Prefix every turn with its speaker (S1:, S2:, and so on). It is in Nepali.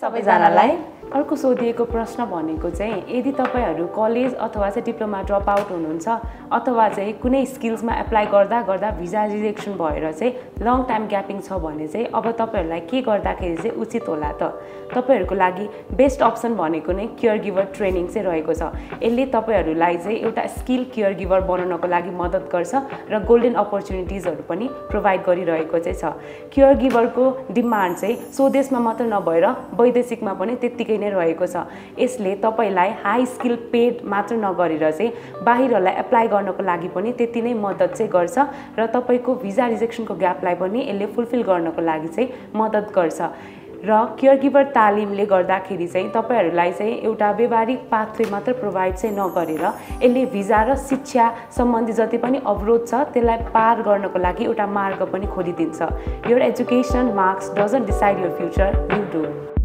S1: सबैजनालाई। अर्को सोधिएको प्रश्न भनेको चाहिँ यदि तपाईहरु कलेज अथवा चाहिँ डिप्लोमा ड्रप आउट हुनुहुन्छ अथवा चाहिँ कुनै स्किल्समा एप्लाई गर्दा गर्दा भिजा रिजेक्सन भएर चाहिँ लङ टाइम ग्यापिङ छ भने चाहिँ अब तपाईहरुलाई के गर्दाखेरि चाहिँ उचित होला त? तपाईहरुको लागि बेस्ट अप्सन भनेको नै केयर गिभर ट्रेनिङ चाहिँ रहेको छ। यसले तपाईहरुलाई चाहिँ एउटा स्किल केयर गिभर बनाउनको लागि मद्दत गर्छ र गोल्डन अपर्च्युनिटिजहरु पनि प्रोवाइड गरिरहेको चाहिँ छ। केयर गिभरको डिमान्ड चाहिँ स्वदेशमा मात्र नभएर वैदेशिकमा पनि त्यतिकै नै रहेको छ। यसले तपाईलाई हाई स्किल पेड मात्र नगरेर चाहिँ बाहिरलाई एप्लाई गर्नको लागि पनि त्यति नै मद्दत चाहिँ गर्छ र तपाईको भिजा रिजेक्सनको ग्यापलाई पनि यसले फुलफिल गर्नको लागि चाहिँ मद्दत गर्छ। र केयर गिभर तालिमले गर्दाखेरि चाहिँ तपाईहरुलाई चाहिँ एउटा व्यावहारिक पाथवे मात्र प्रोवाइड चाहिँ नगरेर यसले भिजा र शिक्षा सम्बन्धी जति पनि अवरोध छ त्यसलाई पार गर्नको लागि एउटा मार्ग पनि खोलिदिन्छ। Your education marks doesn't decide your future, you do.